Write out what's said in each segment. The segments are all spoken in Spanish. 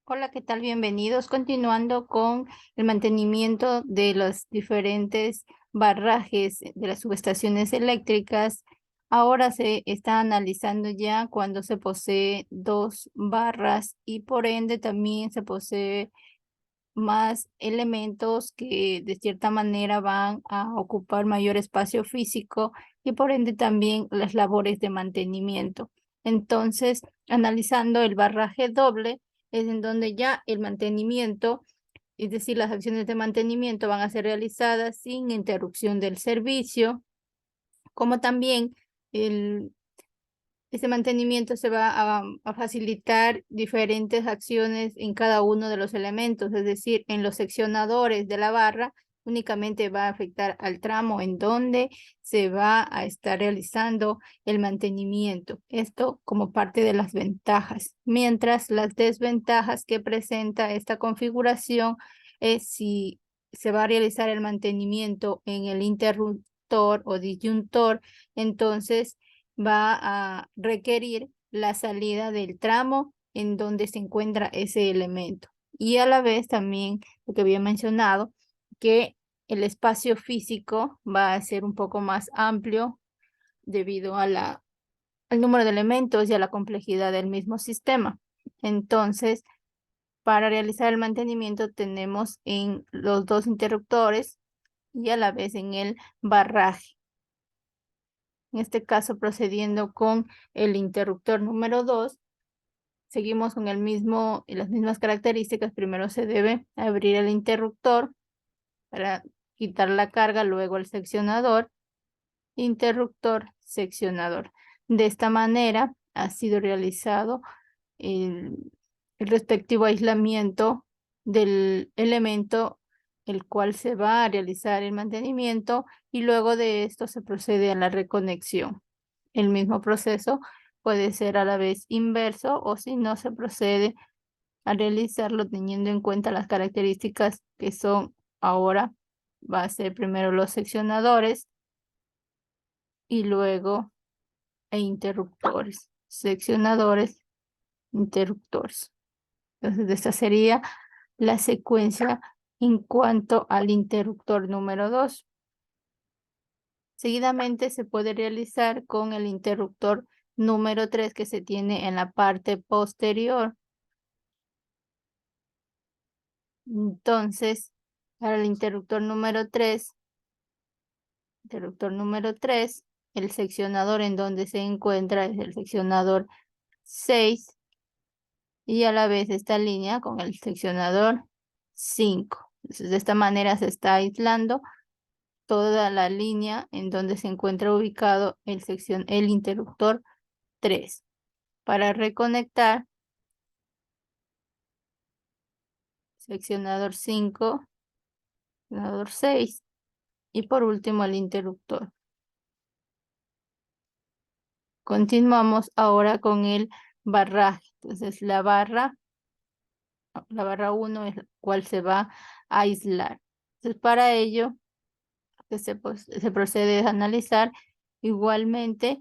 Hola, ¿qué tal? Bienvenidos. Continuando con el mantenimiento de los diferentes barrajes de las subestaciones eléctricas. Ahora se está analizando ya cuando se posee dos barras y por ende también se posee más elementos que de cierta manera van a ocupar mayor espacio físico y por ende también las labores de mantenimiento. Entonces, analizando el barraje doble, es en donde ya el mantenimiento, es decir, las acciones de mantenimiento van a ser realizadas sin interrupción del servicio, como también el este mantenimiento se va a facilitar diferentes acciones en cada uno de los elementos, es decir, en los seccionadores de la barra únicamente va a afectar al tramo en donde se va a estar realizando el mantenimiento. Esto como parte de las ventajas, mientras las desventajas que presenta esta configuración es si se va a realizar el mantenimiento en el interruptor o disyuntor, entonces va a requerir la salida del tramo en donde se encuentra ese elemento. Y a la vez también lo que había mencionado, que el espacio físico va a ser un poco más amplio debido a al número de elementos y a la complejidad del mismo sistema. Entonces, para realizar el mantenimiento tenemos en los dos interruptores y a la vez en el barraje. En este caso, procediendo con el interruptor número 2, seguimos con las mismas características. Primero se debe abrir el interruptor para quitar la carga, luego el seccionador, interruptor, seccionador. De esta manera ha sido realizado el, el respectivo aislamiento del elemento el cual se va a realizar el mantenimiento y luego de esto se procede a la reconexión. El mismo proceso puede ser a la vez inverso o si no se procede a realizarlo teniendo en cuenta las características que son ahora, va a ser primero los seccionadores y luego interruptores, seccionadores, interruptores. Entonces, esta sería la secuencia en cuanto al interruptor número 2. Seguidamente se puede realizar con el interruptor número 3 que se tiene en la parte posterior. Entonces, para el interruptor número 3, el seccionador en donde se encuentra es el seccionador 6 y a la vez esta línea con el seccionador 5. Entonces, de esta manera se está aislando toda la línea en donde se encuentra ubicado el interruptor 3. Para reconectar, seccionador 5, seccionador 6 y por último el interruptor. Continuamos ahora con el barraje. Entonces la barra 1 es la cual se va a aislar. Entonces para ello se procede a analizar igualmente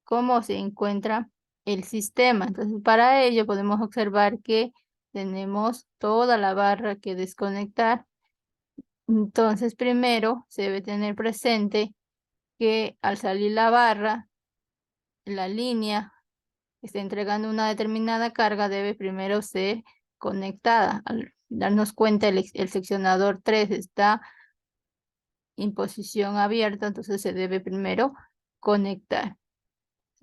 cómo se encuentra el sistema. Entonces para ello podemos observar que tenemos toda la barra que desconectar. Entonces primero se debe tener presente que al salir la barra, la línea que está entregando una determinada carga debe primero ser conectada. Al darnos cuenta el seccionador 3 está en posición abierta, entonces se debe primero conectar.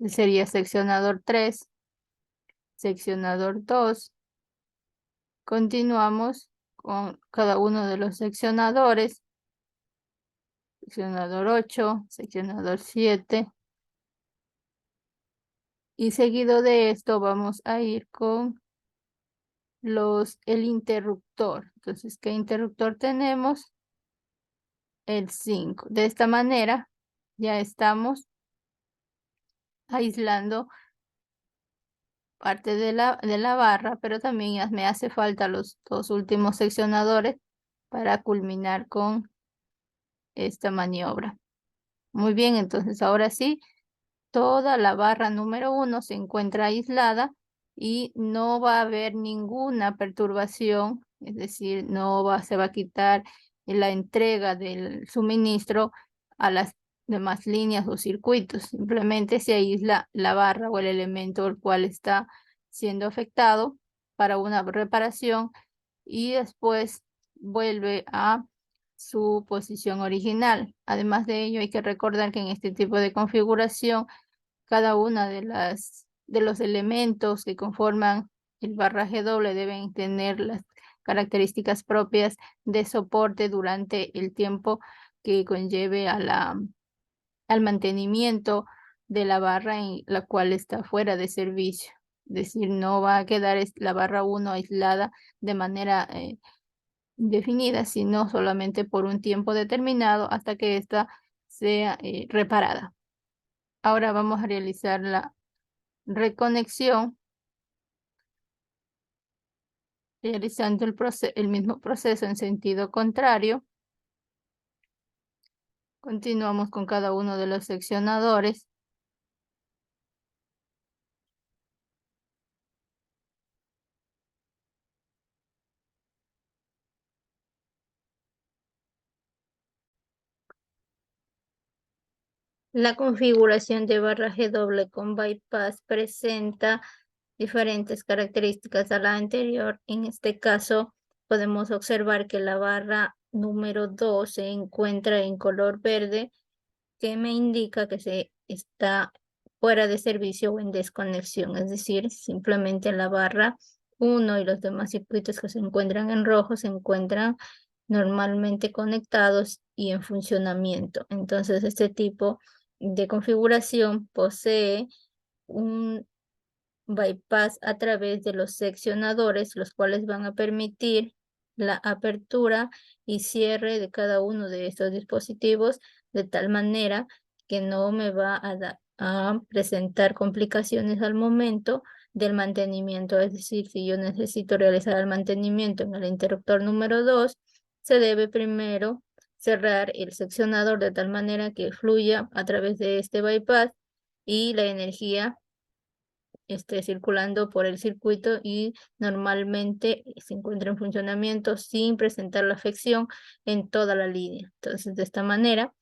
Sería seccionador 3, seccionador 2. Continuamos con cada uno de los seccionadores. Seccionador 8, seccionador 7. Y seguido de esto vamos a ir con el interruptor. Entonces, ¿qué interruptor tenemos? El 5. De esta manera ya estamos aislando parte de la barra, pero también ya me hace falta los dos últimos seccionadores para culminar con esta maniobra. Muy bien, entonces ahora sí, toda la barra número 1 se encuentra aislada y no va a haber ninguna perturbación, es decir, se va a quitar la entrega del suministro a las demás líneas o circuitos. Simplemente se aísla la barra o el elemento el cual está siendo afectado para una reparación y después vuelve a su posición original. Además de ello, hay que recordar que en este tipo de configuración, cada una de los elementos que conforman el barraje doble deben tener las características propias de soporte durante el tiempo que conlleve al mantenimiento de la barra en la cual está fuera de servicio. Es decir, no va a quedar la barra 1 aislada de manera definida, sino solamente por un tiempo determinado hasta que ésta sea reparada. Ahora vamos a realizar la reconexión, realizando el mismo proceso en sentido contrario. Continuamos con cada uno de los seccionadores. La configuración de barraje doble con bypass presenta diferentes características a la anterior. En este caso, podemos observar que la barra número 2 se encuentra en color verde, que me indica que se está fuera de servicio o en desconexión, es decir, simplemente la barra 1 y los demás circuitos que se encuentran en rojo se encuentran normalmente conectados y en funcionamiento. Entonces, este tipo de configuración posee un bypass a través de los seccionadores, los cuales van a permitir la apertura y cierre de cada uno de estos dispositivos de tal manera que no me va a presentar complicaciones al momento del mantenimiento. Es decir, si yo necesito realizar el mantenimiento en el interruptor número 2, se debe primero cerrar el seccionador de tal manera que fluya a través de este bypass y la energía esté circulando por el circuito y normalmente se encuentra en funcionamiento sin presentar la afección en toda la línea. Entonces, de esta manera,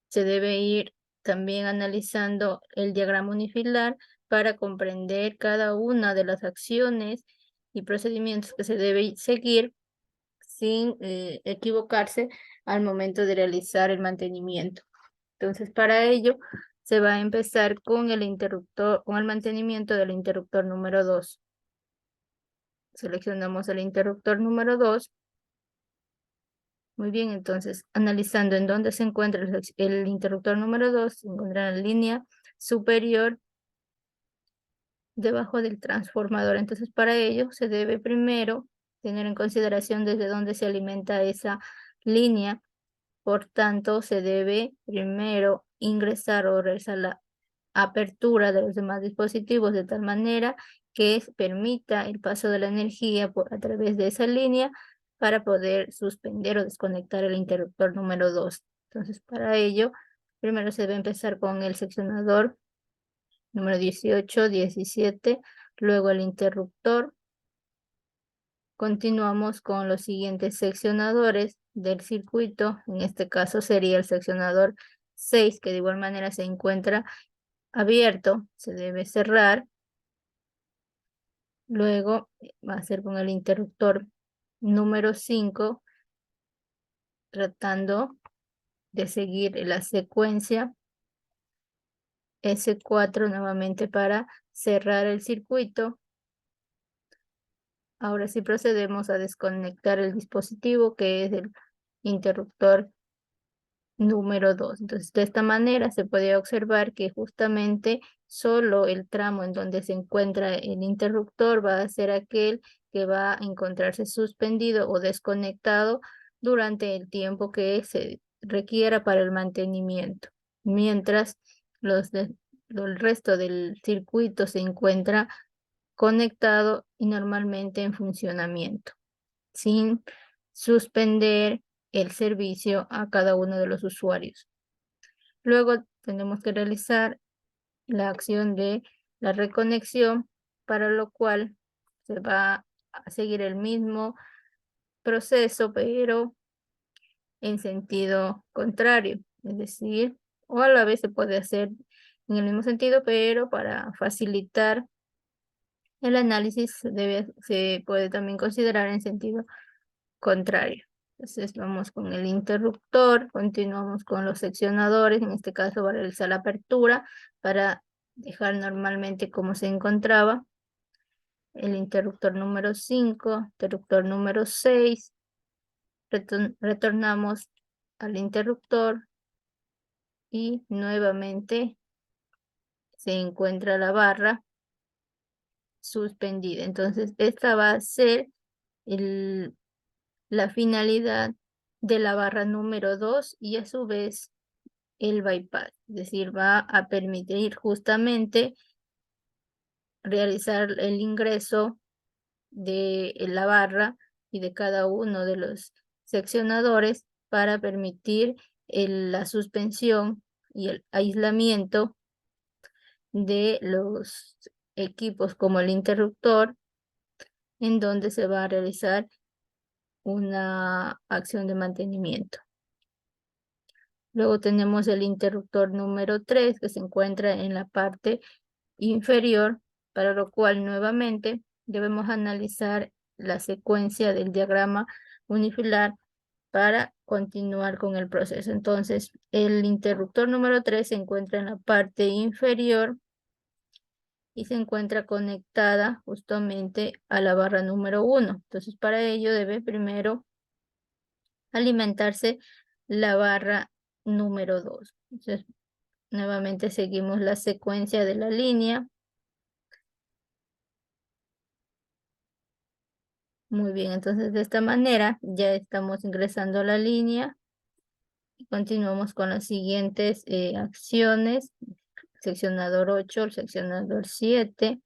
se debe ir también analizando el diagrama unifilar para comprender cada una de las acciones y procedimientos que se debe seguir sin equivocarse al momento de realizar el mantenimiento. Entonces, para ello, se va a empezar con el interruptor, con el mantenimiento del interruptor número 2. Seleccionamos el interruptor número 2. Muy bien, entonces, analizando en dónde se encuentra el interruptor número 2, se encuentra en la línea superior debajo del transformador. Entonces, para ello, se debe primero tener en consideración desde dónde se alimenta esa línea. Por tanto, se debe primero ingresar o realizar la apertura de los demás dispositivos de tal manera que permita el paso de la energía a través de esa línea para poder suspender o desconectar el interruptor número 2. Entonces, para ello, primero se debe empezar con el seccionador número 18, 17, luego el interruptor. Continuamos con los siguientes seccionadores del circuito. En este caso sería el seccionador 6, que de igual manera se encuentra abierto, se debe cerrar. Luego va a ser con el interruptor número 5, tratando de seguir la secuencia S4 nuevamente para cerrar el circuito. Ahora sí procedemos a desconectar el dispositivo, que es el interruptor número 2. Entonces, de esta manera se puede observar que justamente solo el tramo en donde se encuentra el interruptor va a ser aquel que va a encontrarse suspendido o desconectado durante el tiempo que se requiera para el mantenimiento, mientras el resto del circuito se encuentra conectado y normalmente en funcionamiento, sin suspender el servicio a cada uno de los usuarios. Luego tenemos que realizar la acción de la reconexión para lo cual se va a seguir el mismo proceso, pero en sentido contrario. Es decir, o a la vez se puede hacer en el mismo sentido, pero para facilitar el análisis se puede también considerar en sentido contrario. Entonces vamos con el interruptor, continuamos con los seccionadores, en este caso va a realizar la apertura para dejar normalmente como se encontraba. El interruptor número 5, interruptor número 6, retornamos al interruptor y nuevamente se encuentra la barra suspendida. Entonces esta va a ser la finalidad de la barra número 2 y a su vez el bypass, es decir, va a permitir justamente realizar el ingreso de la barra y de cada uno de los seccionadores para permitir la suspensión y el aislamiento de los equipos como el interruptor, en donde se va a realizar una acción de mantenimiento. Luego tenemos el interruptor número 3 que se encuentra en la parte inferior, para lo cual nuevamente debemos analizar la secuencia del diagrama unifilar para continuar con el proceso. Entonces, el interruptor número 3 se encuentra en la parte inferior y se encuentra conectada justamente a la barra número 1. Entonces, para ello debe primero alimentarse la barra número 2. Entonces, nuevamente seguimos la secuencia de la línea. Muy bien, entonces de esta manera ya estamos ingresando a la línea y continuamos con las siguientes acciones. Seccionador 8, el seccionador 7.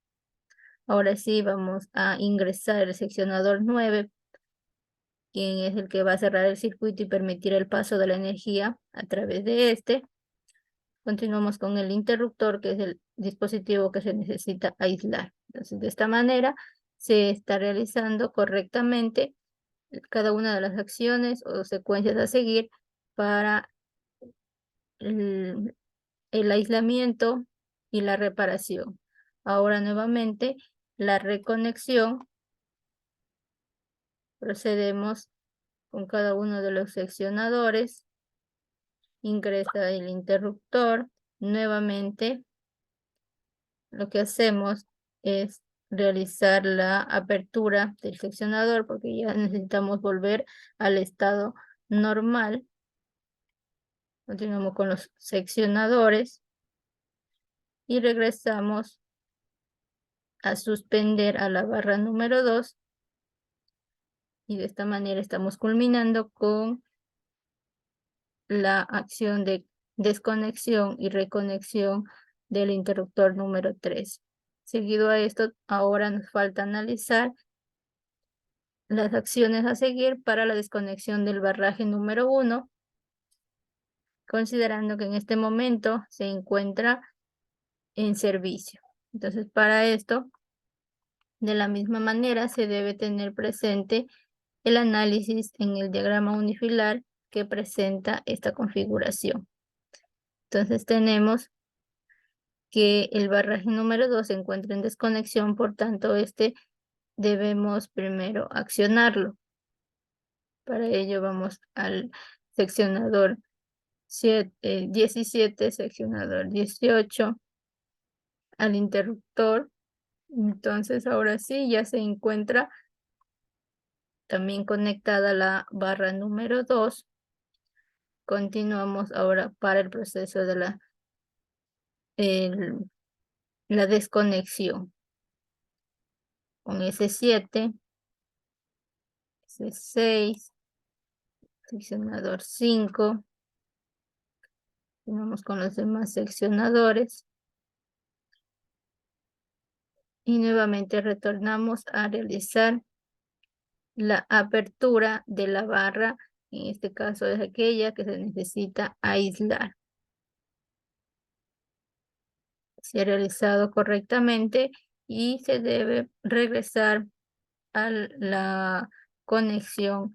Ahora sí vamos a ingresar el seccionador 9, quien es el que va a cerrar el circuito y permitir el paso de la energía a través de este. Continuamos con el interruptor, que es el dispositivo que se necesita aislar. Entonces, de esta manera se está realizando correctamente cada una de las acciones o secuencias a seguir para el aislamiento y la reparación. Ahora nuevamente la reconexión. Procedemos con cada uno de los seccionadores. Ingresa el interruptor. Nuevamente lo que hacemos es realizar la apertura del seccionador porque ya necesitamos volver al estado normal. Continuamos con los seccionadores y regresamos a suspender a la barra número 2 y de esta manera estamos culminando con la acción de desconexión y reconexión del interruptor número 3. Seguido a esto, ahora nos falta analizar las acciones a seguir para la desconexión del barraje número 1, considerando que en este momento se encuentra en servicio. Entonces, para esto, de la misma manera, se debe tener presente el análisis en el diagrama unifilar que presenta esta configuración. Entonces, tenemos que el barraje número 2 se encuentra en desconexión, por tanto, este debemos primero accionarlo. Para ello vamos al seccionador 17, seccionador 18, al interruptor. Entonces ahora sí ya se encuentra también conectada la barra número 2. Continuamos ahora para el proceso de la desconexión. Con S7, S6, seccionador 5. Continuamos con los demás seccionadores. Y nuevamente retornamos a realizar la apertura de la barra. En este caso es aquella que se necesita aislar. Se ha realizado correctamente y se debe regresar a la conexión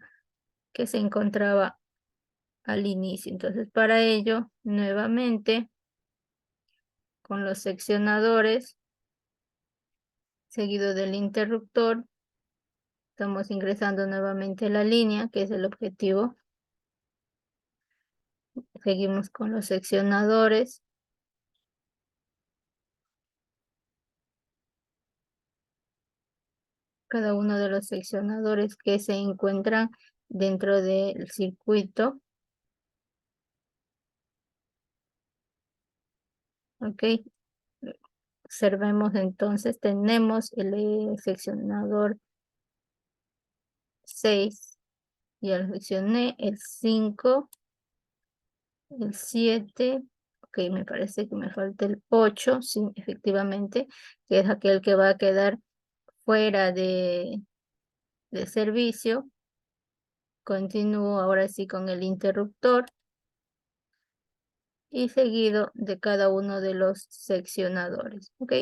que se encontraba al inicio. Entonces, para ello, nuevamente, con los seccionadores, seguido del interruptor, estamos ingresando nuevamente la línea, que es el objetivo. Seguimos con los seccionadores. Cada uno de los seccionadores que se encuentran dentro del circuito. Ok. Observemos entonces, tenemos el seccionador 6. Ya lo seleccioné, el 5, el 7. Ok, me parece que me falta el 8, sí, efectivamente, que es aquel que va a quedar fuera de servicio. Continúo ahora sí con el interruptor y seguido de cada uno de los seccionadores. Ok,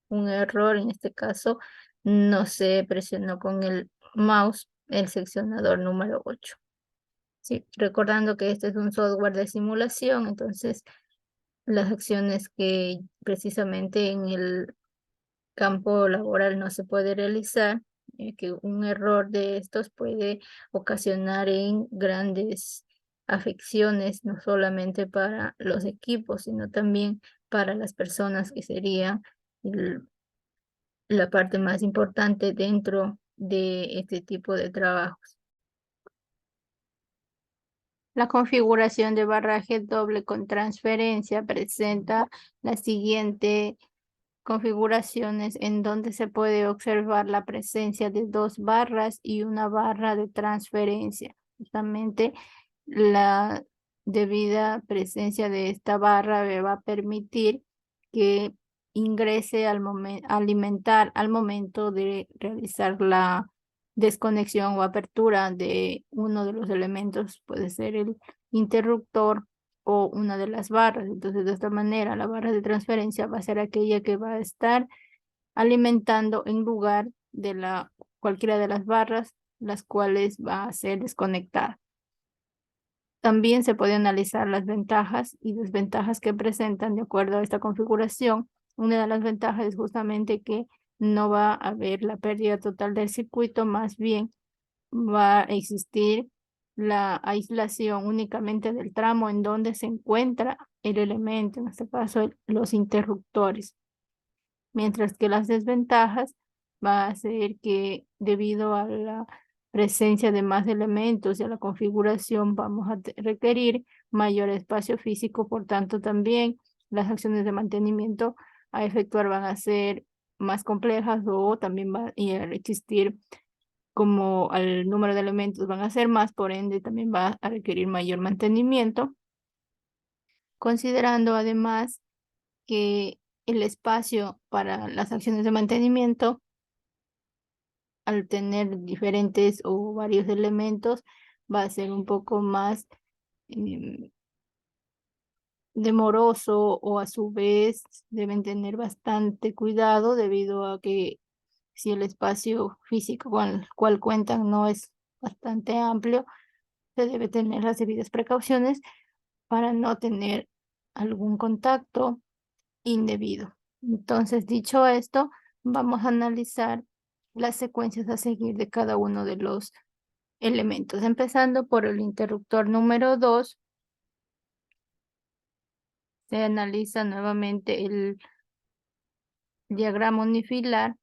un error en este caso, no se presionó con el mouse el seccionador número 8. Sí, recordando que este es un software de simulación, entonces las acciones que precisamente en el campo laboral no se puede realizar, que un error de estos puede ocasionar en grandes afecciones, no solamente para los equipos, sino también para las personas, que sería la parte más importante dentro de este tipo de trabajos. La configuración de barraje doble con transferencia presenta la siguiente configuraciones en donde se puede observar la presencia de 2 barras y una barra de transferencia. Justamente la debida presencia de esta barra me va a permitir que ingrese al momento, alimentar al momento de realizar la desconexión o apertura de uno de los elementos, puede ser el interruptor o una de las barras. Entonces, de esta manera, la barra de transferencia va a ser aquella que va a estar alimentando en lugar de cualquiera de las barras, las cuales va a ser desconectada. También se puede analizar las ventajas y desventajas que presentan de acuerdo a esta configuración. Una de las ventajas es justamente que no va a haber la pérdida total del circuito, más bien va a existir la aislación únicamente del tramo en donde se encuentra el elemento, en este caso los interruptores. Mientras que las desventajas va a ser que debido a la presencia de más elementos y a la configuración vamos a requerir mayor espacio físico, por tanto también las acciones de mantenimiento a efectuar van a ser más complejas, o también va a existir, como el número de elementos van a ser más, por ende también va a requerir mayor mantenimiento, considerando además que el espacio para las acciones de mantenimiento, al tener diferentes o varios elementos, va a ser un poco más demoroso, o a su vez deben tener bastante cuidado debido a que si el espacio físico con el cual cuentan no es bastante amplio, se debe tener las debidas precauciones para no tener algún contacto indebido. Entonces, dicho esto, vamos a analizar las secuencias a seguir de cada uno de los elementos, empezando por el interruptor número 2. Se analiza nuevamente el diagrama unifilar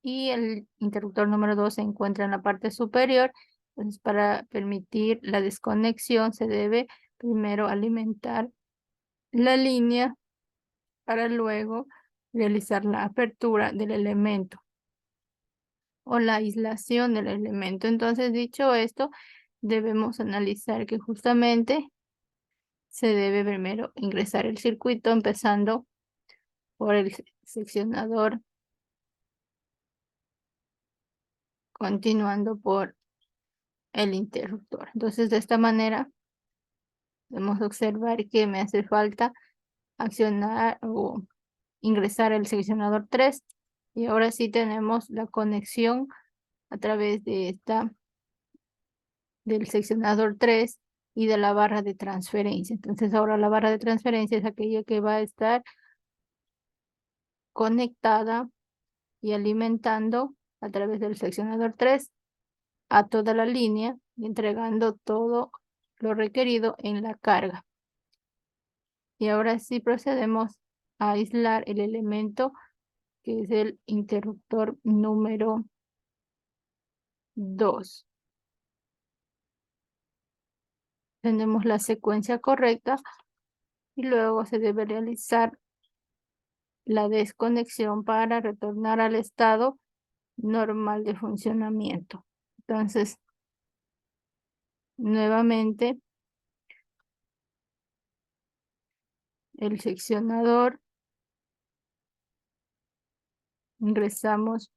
y el interruptor número 2 se encuentra en la parte superior. Entonces, para permitir la desconexión, se debe primero alimentar la línea para luego realizar la apertura del elemento o la aislación del elemento. Entonces, dicho esto, debemos analizar que justamente se debe primero ingresar el circuito, empezando por el seccionador, continuando por el interruptor. Entonces, de esta manera, podemos observar que me hace falta accionar o ingresar el seccionador 3, Y ahora sí tenemos la conexión a través de del seccionador 3 y de la barra de transferencia. Entonces ahora la barra de transferencia es aquella que va a estar conectada y alimentando a través del seccionador 3 a toda la línea y entregando todo lo requerido en la carga. Y ahora sí procedemos a aislar el elemento que es el interruptor número 2. Tenemos la secuencia correcta y luego se debe realizar la desconexión para retornar al estado normal de funcionamiento. Entonces, nuevamente, el seccionador, ingresamos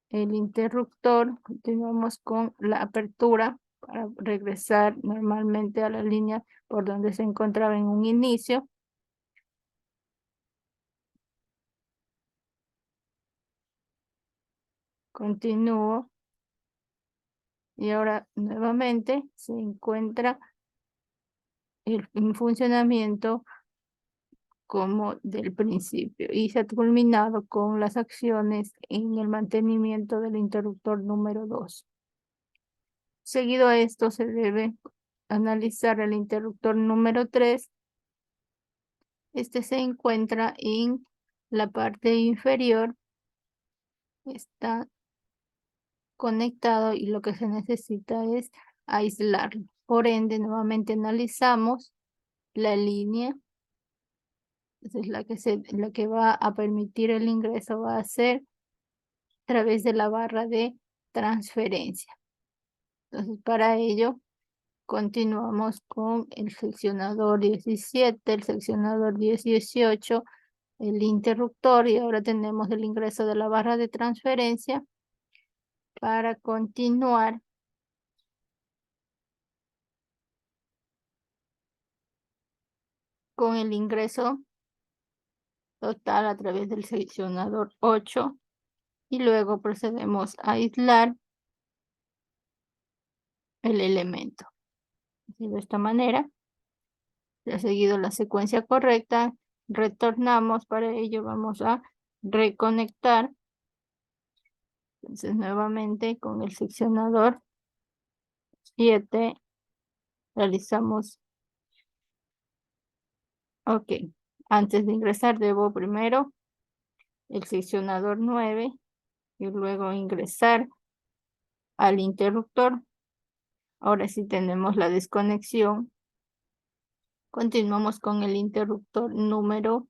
el interruptor, continuamos con la apertura para regresar normalmente a la línea por donde se encontraba en un inicio. Continúo y ahora nuevamente se encuentra en funcionamiento como del principio y se ha culminado con las acciones en el mantenimiento del interruptor número 2. Seguido a esto se debe analizar el interruptor número 3. Este se encuentra en la parte inferior, está conectado y lo que se necesita es aislarlo. Por ende, nuevamente analizamos la línea. Entonces, la que va a permitir el ingreso va a ser a través de la barra de transferencia. Entonces, para ello, continuamos con el seccionador 17, el seccionador 18, el interruptor y ahora tenemos el ingreso de la barra de transferencia para continuar con el ingreso total a través del seccionador 8 y luego procedemos a aislar el elemento. Así de esta manera, ya seguido la secuencia correcta, retornamos, para ello vamos a reconectar. Entonces nuevamente con el seccionador 7 realizamos, ok, antes de ingresar debo primero el seccionador 9 y luego ingresar al interruptor. Ahora sí tenemos la desconexión. Continuamos con el interruptor número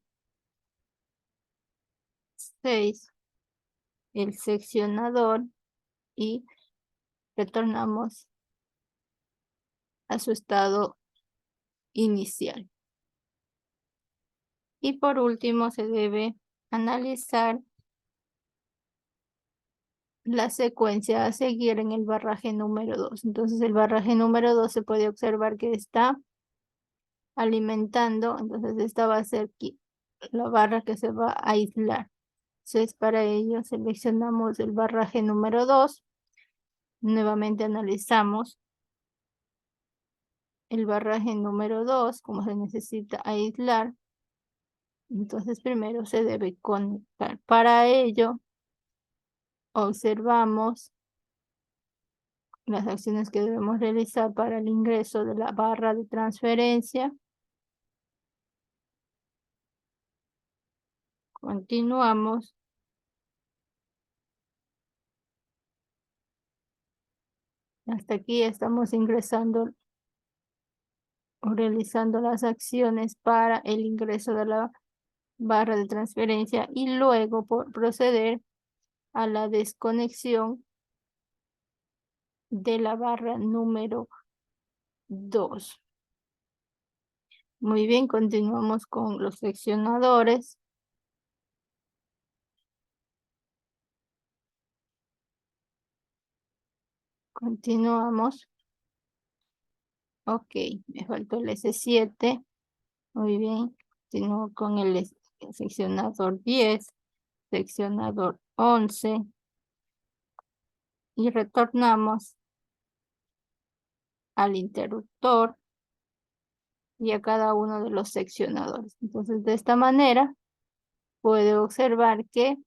6, el seccionador y retornamos a su estado inicial. Y por último se debe analizar la secuencia a seguir en el barraje número 2. Entonces el barraje número 2 se puede observar que está alimentando, entonces esta va a ser la barra que se va a aislar. Entonces para ello seleccionamos el barraje número 2, nuevamente analizamos el barraje número 2, como se necesita aislar. Entonces primero se debe conectar. Para ello observamos las acciones que debemos realizar para el ingreso de la barra de transferencia. Continuamos. Hasta aquí estamos ingresando o realizando las acciones para el ingreso de la barra de transferencia y luego por proceder a la desconexión de la barra número 2. Muy bien, continuamos con los seccionadores. Continuamos. Ok, me faltó el S7. Muy bien, continúo con el seccionador 10. seccionador 11 y retornamos al interruptor y a cada uno de los seccionadores. Entonces, de esta manera, puede observar que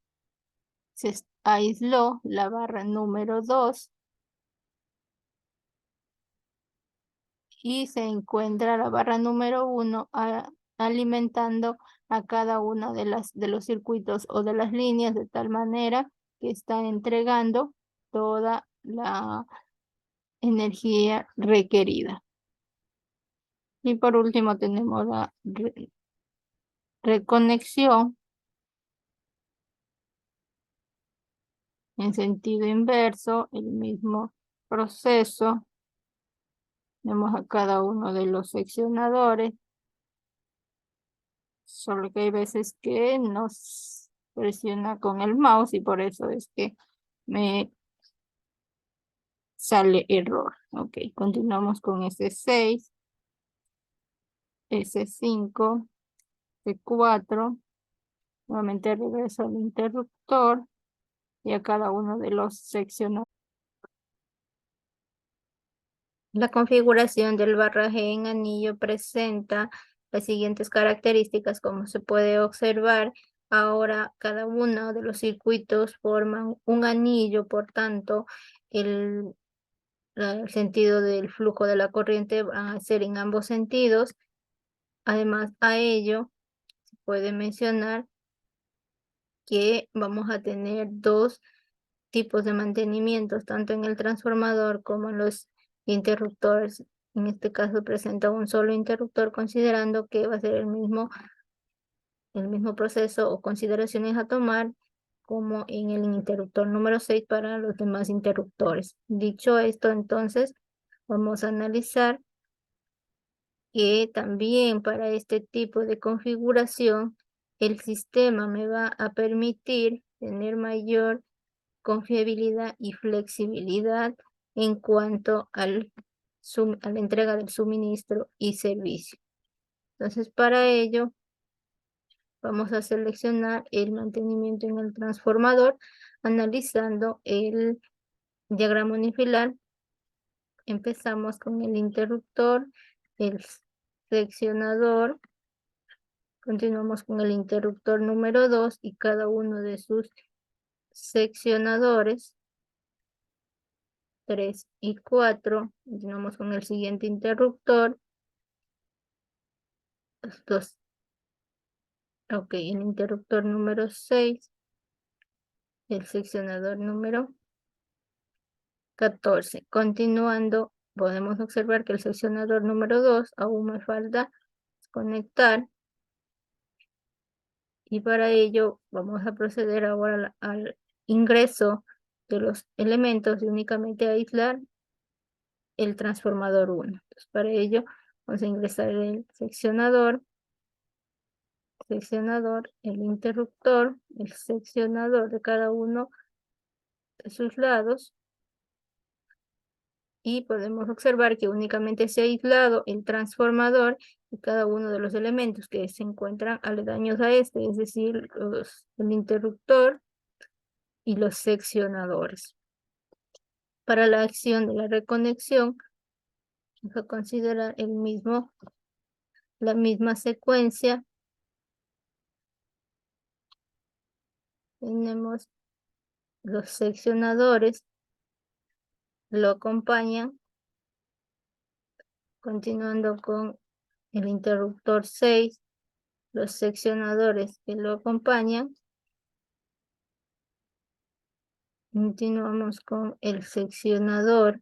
se aisló la barra número 2 y se encuentra la barra número 1 alimentando a cada una de los circuitos o de las líneas de tal manera que está entregando toda la energía requerida. Y por último tenemos la reconexión en sentido inverso, el mismo proceso. Tenemos a cada uno de los seccionadores, solo que hay veces que nos presiona con el mouse y por eso es que me sale error. Ok, continuamos con S6, S5, C4. Nuevamente regreso al interruptor y a cada uno de los seccionadores. La configuración del barraje en anillo presenta las siguientes características, como se puede observar. Ahora cada uno de los circuitos forman un anillo, por tanto, el sentido del flujo de la corriente va a ser en ambos sentidos. Además, a ello se puede mencionar que vamos a tener dos tipos de mantenimientos, tanto en el transformador como en los interruptores. En este caso presenta un solo interruptor, considerando que va a ser el mismo proceso o consideraciones a tomar como en el interruptor número 6 para los demás interruptores. Dicho esto, entonces, vamos a analizar que también para este tipo de configuración, el sistema me va a permitir tener mayor confiabilidad y flexibilidad en cuanto a la entrega del suministro y servicio. Entonces, para ello, vamos a seleccionar el mantenimiento en el transformador, analizando el diagrama unifilar. Empezamos con el interruptor, el seccionador, continuamos con el interruptor número 2 y cada uno de sus seccionadores. 3 y 4. Continuamos con el siguiente interruptor. Los ok, el interruptor número 6. El seccionador número 14. Continuando, podemos observar que el seccionador número 2 aún me falta conectar. Y para ello vamos a proceder ahora al ingreso de los elementos y únicamente aislar el transformador 1. Entonces, para ello vamos a ingresar el seccionador, el interruptor, el seccionador de cada uno de sus lados. Y podemos observar que únicamente se ha aislado el transformador y cada uno de los elementos que se encuentran aledaños a este, es decir, el interruptor y los seccionadores. Para la acción de la reconexión, vamos a considerar la misma secuencia. Tenemos los seccionadores, lo acompañan, continuando con el interruptor 6, los seccionadores que lo acompañan. Continuamos con el seccionador.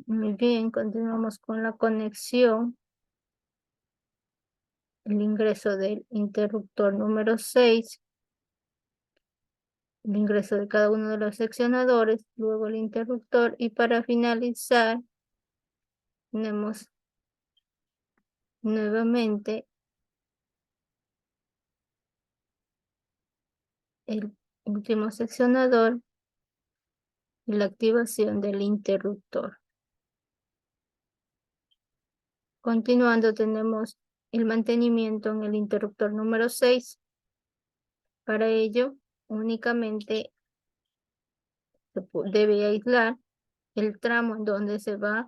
Muy bien, continuamos con la conexión. El ingreso del interruptor número 6. El ingreso de cada uno de los seccionadores, luego el interruptor y para finalizar tenemos nuevamente el último seccionador y la activación del interruptor. Continuando, tenemos el mantenimiento en el interruptor número 6. Para ello, únicamente debe aislar el tramo en donde se va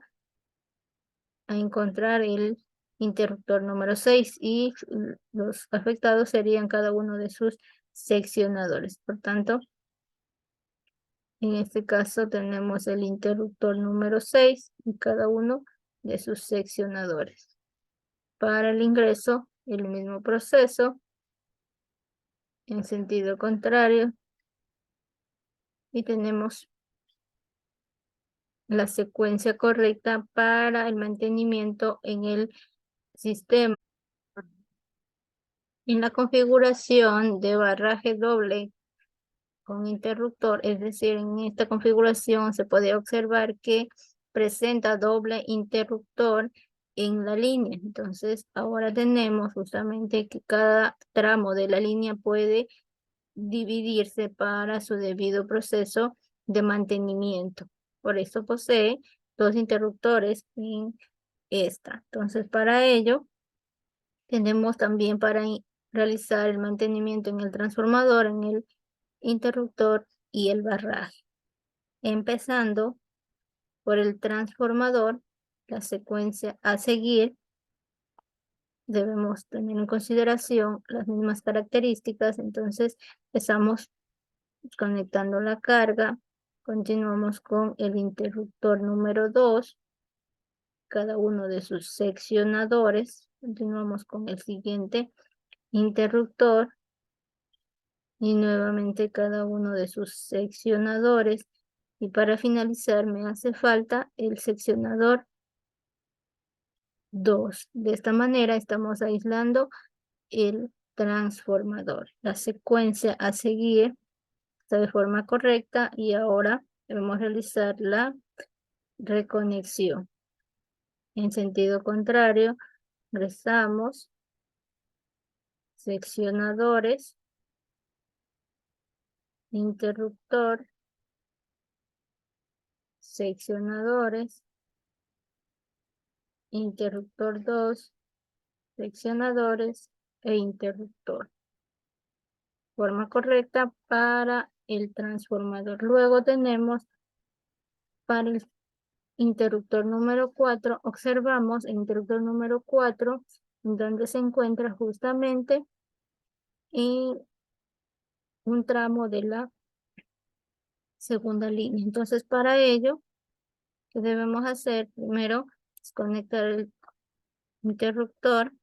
a encontrar el interruptor número 6 y los afectados serían cada uno de sus seccionadores. Por tanto, en este caso tenemos el interruptor número 6 y cada uno de sus seccionadores. Para el ingreso, el mismo proceso en sentido contrario y tenemos la secuencia correcta para el mantenimiento en el sistema. En la configuración de barraje doble con interruptor, es decir, en esta configuración se puede observar que presenta doble interruptor en la línea. Entonces, ahora tenemos justamente que cada tramo de la línea puede dividirse para su debido proceso de mantenimiento. Por eso posee dos interruptores en esta. Entonces, para ello, tenemos también para realizar el mantenimiento en el transformador, en el interruptor y el barraje. Empezando por el transformador, la secuencia a seguir, debemos tener en consideración las mismas características. Entonces, empezamos conectando la carga, continuamos con el interruptor número 2, cada uno de sus seccionadores, continuamos con el siguiente interruptor y nuevamente cada uno de sus seccionadores, y para finalizar me hace falta el seccionador 2. De esta manera estamos aislando el transformador. La secuencia a seguir está de forma correcta y ahora debemos realizar la reconexión. En sentido contrario, ingresamos seccionadores, interruptor, seccionadores, interruptor 2, seccionadores e interruptor. Forma correcta para el transformador. Luego tenemos para el interruptor número 4, observamos el interruptor número 4, donde se encuentra justamente en un tramo de la segunda línea. Entonces, para ello, ¿qué debemos hacer? Primero, es conectar el interruptor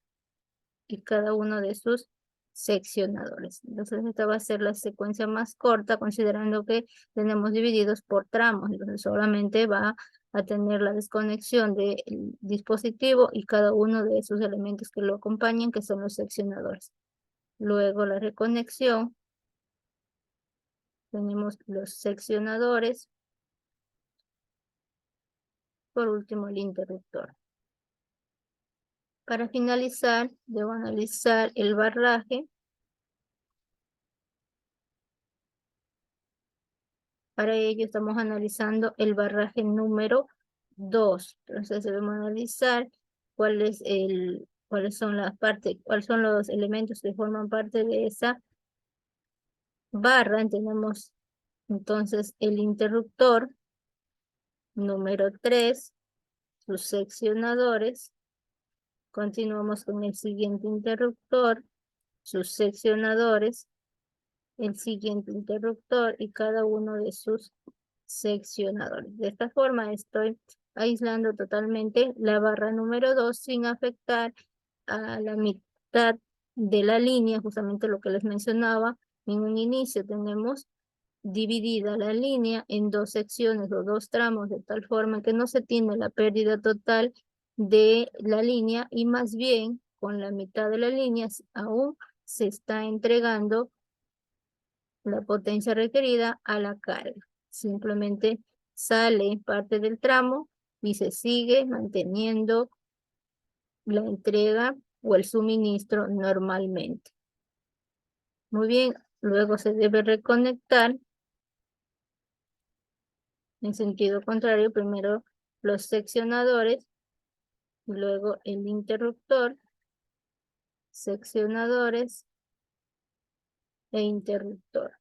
y cada uno de sus seccionadores. Entonces, esta va a ser la secuencia más corta, considerando que tenemos divididos por tramos. Entonces, solamente va a tener la desconexión del dispositivo y cada uno de esos elementos que lo acompañan, que son los seccionadores. Luego, la reconexión. Tenemos los seccionadores. Por último, el interruptor. Para finalizar, debo analizar el barraje. Para ello estamos analizando el barraje número 2. Entonces debemos analizar cuáles son las partes, cuáles son los elementos que forman parte de esa barra. Tenemos entonces el interruptor número 3, sus seccionadores. Continuamos con el siguiente interruptor, sus seccionadores, el siguiente interruptor y cada uno de sus seccionadores. De esta forma estoy aislando totalmente la barra número 2 sin afectar a la mitad de la línea, justamente lo que les mencionaba. En un inicio tenemos dividida la línea en dos secciones o dos tramos, de tal forma que no se tiene la pérdida total de la línea y más bien con la mitad de la línea aún se está entregando la potencia requerida a la carga. Simplemente sale parte del tramo y se sigue manteniendo la entrega o el suministro normalmente. Muy bien, luego se debe reconectar en sentido contrario, primero los seccionadores Luego el interruptor, seccionadores e interruptor.